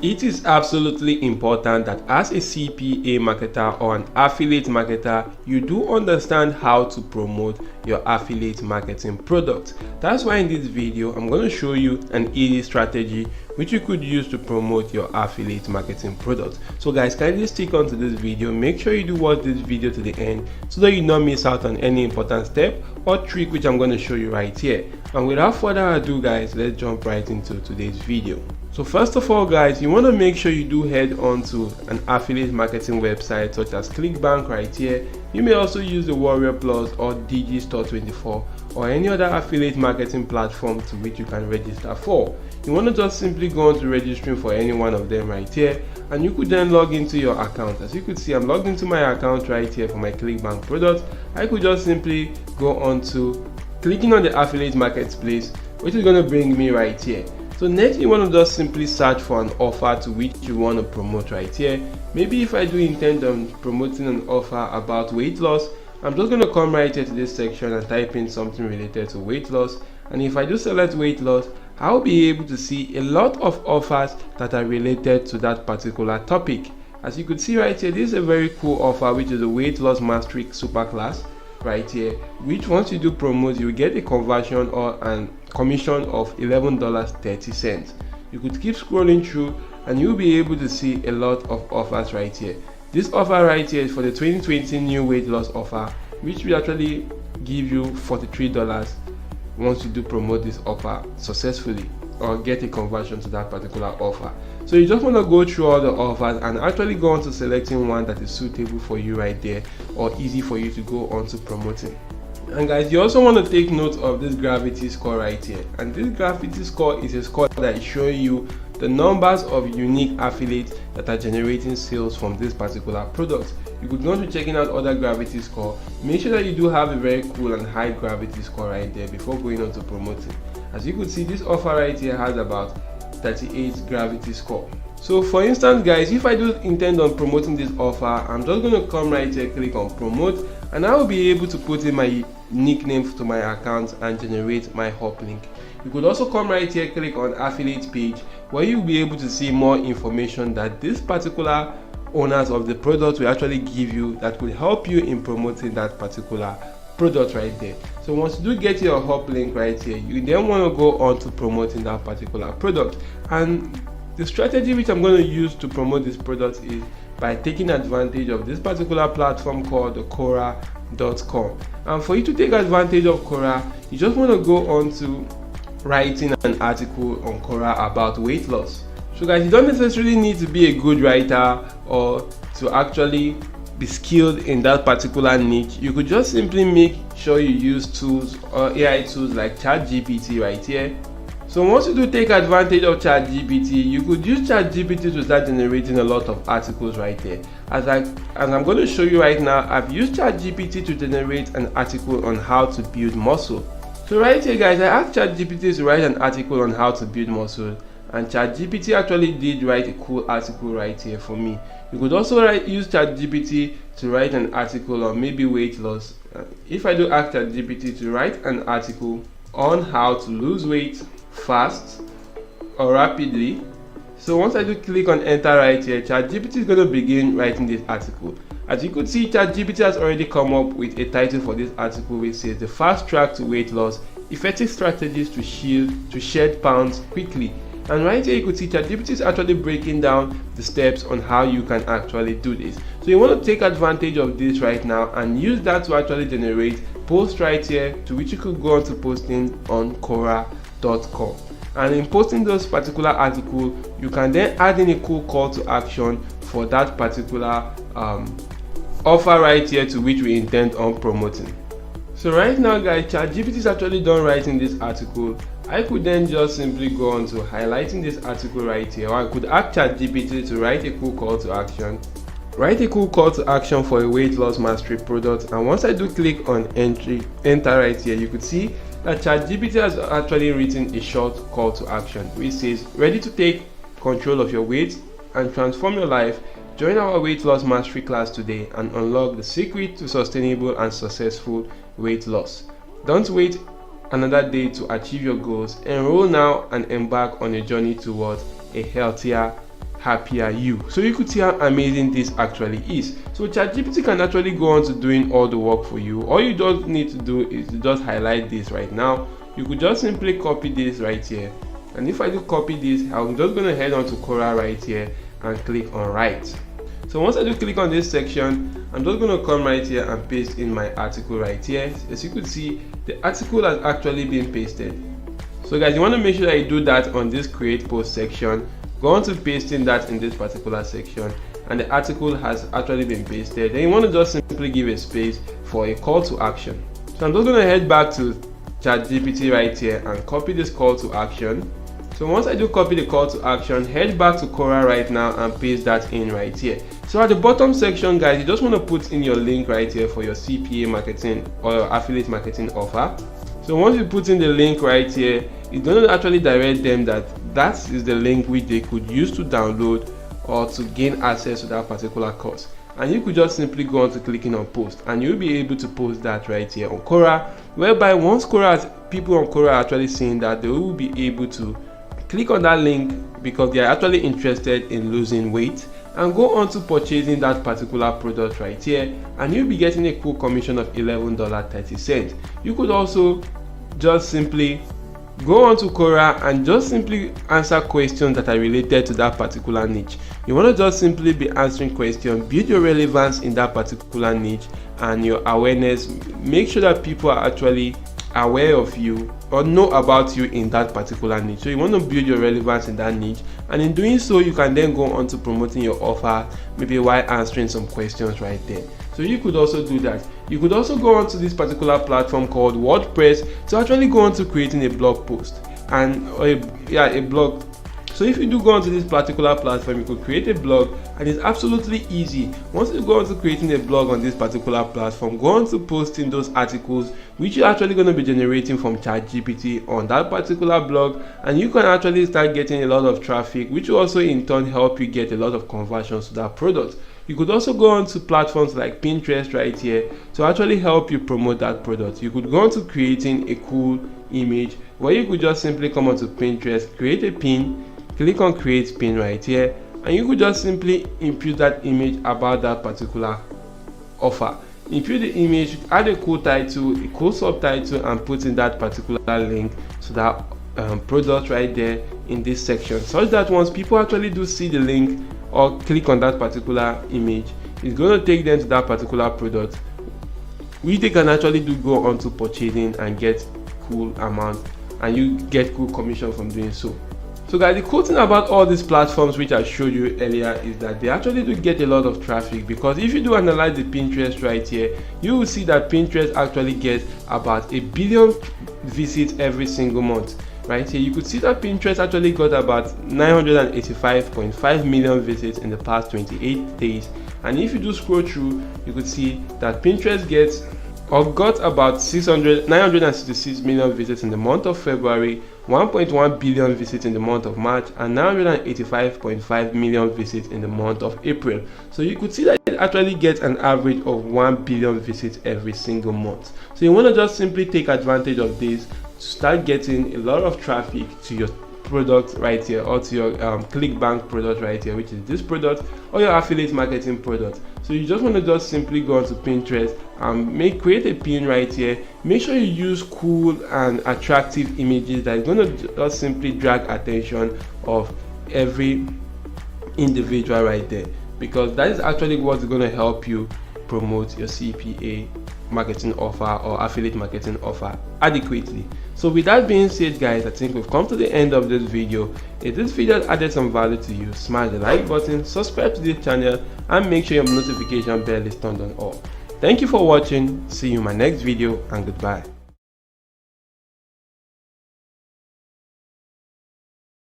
It is absolutely important that as a CPA marketer or an affiliate marketer, you do understand how to promote your affiliate marketing product. That's why in this video, I'm going to show you an easy strategy which you could use to promote your affiliate marketing product. So guys, kindly stick on to this video. Make sure you do watch this video to the end so that you not miss out on any important step or trick which I'm going to show you right here. And without further ado guys, let's jump right into today's video. So first of all guys, you want to make sure you do head on to an affiliate marketing website such as ClickBank right here. You may also use the Warrior Plus or Digistore24 or any other affiliate marketing platform to which you can register for. You want to just simply go on to registering for any one of them right here, and you could then log into your account. As you could see, I'm logged into my account right here for my ClickBank product. I could just simply go on to clicking on the affiliate marketplace, which is going to bring me right here. So next, you want to just simply search for an offer to which you want to promote right here. Maybe if I do intend on promoting an offer about weight loss, I'm just going to come right here to this section and type in something related to weight loss. And if I do select weight loss, I'll be able to see a lot of offers that are related to that particular topic. As you could see right here, this is a very cool offer, which is a weight loss mastery superclass right here, which once you do promote, you will get a conversion or an commission of $11.30. You could keep scrolling through and you'll be able to see a lot of offers right here. This offer right here is for the 2020 new weight loss offer, which will actually give you $43 once you do promote this offer successfully or get a conversion to that particular offer. So you just want to go through all the offers and actually go on to selecting one that is suitable for you right there or easy for you to go on to promoting. And guys, you also want to take note of this gravity score right here. And this gravity score is a score that is showing you the numbers of unique affiliates that are generating sales from this particular product. You could go on to checking out other gravity score. Make sure that you do have a very cool and high gravity score right there before going on to promoting. As you could see, this offer right here has about 38 gravity score. So for instance guys, if I do intend on promoting this offer, I'm just going to come right here, click on promote, and I will be able to put in my nickname to my account and generate my hop link. You could also come right here, click on affiliate page, where you'll be able to see more information that this particular owners of the product will actually give you that could help you in promoting that particular product right there. So once you do get your hop link right here, you then want to go on to promoting that particular product. And the strategy which I'm going to use to promote this product is by taking advantage of this particular platform called the Quora.com. And for you to take advantage of Quora, you just want to go on to writing an article on Quora about weight loss. So guys, you don't necessarily need to be a good writer or to actually be skilled in that particular niche. You could just simply make sure you use tools or AI tools like ChatGPT right here. So once you do take advantage of ChatGPT, you could use ChatGPT to start generating a lot of articles right there. As I'm going to show you right now, I've used ChatGPT to generate an article on how to build muscle. So right here guys, I asked ChatGPT to write an article on how to build muscle, and ChatGPT actually did write a cool article right here for me. You could also use ChatGPT to write an article on maybe weight loss. If I do ask ChatGPT to write an article on how to lose weight fast or rapidly, so once I do click on enter right here, ChatGPT is going to begin writing this article. As you could see, ChatGPT has already come up with a title for this article which says the fast track to weight loss, effective strategies to shed pounds quickly. And right here you could see ChatGPT is actually breaking down the steps on how you can actually do this. So you want to take advantage of this right now and use that to actually generate posts right here, to which you could go on to posting on Quora.com. And in posting those particular articles, you can then add in a cool call to action for that particular offer right here to which we intend on promoting. So right now guys, ChatGPT is actually done writing this article. I could then just simply go on to highlighting this article right here, or I could ask ChatGPT to write a cool call to action. Write a cool call to action for a weight loss mastery product, and once I do click on enter right here, you could see that ChatGPT has actually written a short call to action which says, ready to take control of your weight and transform your life? Join our weight loss mastery class today and unlock the secret to sustainable and successful weight loss. Don't wait another day to achieve your goals. Enroll now and embark on a journey towards a healthier, happy are you. So you could see how amazing this actually is. So ChatGPT can actually go on to doing all the work for you. All you just need to do is to just highlight this right now. You could just simply copy this right here, and if I do copy this, I'm just going to head on to Quora right here and click on write. So once I do click on this section, I'm just going to come right here and paste in my article right here. As you could see, the article has actually been pasted. So guys, you want to make sure that you do that on this create post section. Go on to pasting that in this particular section, and the article has actually been pasted. Then you want to just simply give a space for a call to action. So I'm just going to head back to ChatGPT right here and copy this call to action. So once I do copy the call to action, head back to Quora right now and paste that in right here. So at the bottom section, guys, you just want to put in your link right here for your CPA marketing or your affiliate marketing offer. So once you put in the link right here, it's going to actually direct them that is the link which they could use to download or to gain access to that particular course. And you could just simply go on to clicking on post, and you'll be able to post that right here on Quora, whereby once people on Quora are actually seeing that, they will be able to click on that link because they are actually interested in losing weight, and go on to purchasing that particular product right here, and you'll be getting a cool commission of $11.30. You could also just simply go on to Quora and just simply answer questions that are related to that particular niche. You want to just simply be answering questions, build your relevance in that particular niche and your awareness. Make sure that people are actually aware of you or know about you in that particular niche. So you want to build your relevance in that niche, and in doing so, you can then go on to promoting your offer, maybe while answering some questions right there. So you could also do that. You could also go on to this particular platform called WordPress to actually go on to creating a blog post and a blog. So if you do go onto this particular platform, you could create a blog, and it's absolutely easy. Once you go on to creating a blog on this particular platform, go on to posting those articles which you're actually going to be generating from ChatGPT on that particular blog, and you can actually start getting a lot of traffic, which will also in turn help you get a lot of conversions to that product. You could also go on to platforms like Pinterest right here to actually help you promote that product. You could go on to creating a cool image where you could just simply come onto Pinterest, create a pin, click on create pin right here, and you could just simply input that image about that particular offer. Input the image, add a cool title, a cool subtitle, and put in that particular link to that product right there in this section, such that once people actually do see the link or click on that particular image, it's going to take them to that particular product, which they can actually do go on to purchasing and get cool amount, and you get cool commission from doing so. So guys, the cool thing about all these platforms which I showed you earlier is that they actually do get a lot of traffic, because if you do analyze the Pinterest right here, you will see that Pinterest actually gets about 1 billion visits every single month. Right here, you could see that Pinterest actually got about 985.5 million visits in the past 28 days. And if you do scroll through, you could see that Pinterest got about 966 million visits in the month of February, 1.1 billion visits in the month of March, and 985.5 million visits in the month of April. So you could see that it actually gets an average of 1 billion visits every single month. So you want to just simply take advantage of this to start getting a lot of traffic to your product right here, or to your ClickBank product right here, which is this product, or your affiliate marketing product. So you just want to just simply go onto Pinterest and create a pin right here. Make sure you use cool and attractive images that is going to just simply drag attention of every individual right there, because that is actually what's going to help you promote your CPA marketing offer or affiliate marketing offer adequately. So with that being said, guys, I think we've come to the end of this video. If this video added some value to you, smash the like button, subscribe to this channel, and make sure your notification bell is turned on all. Thank you for watching. See you in my next video, and goodbye.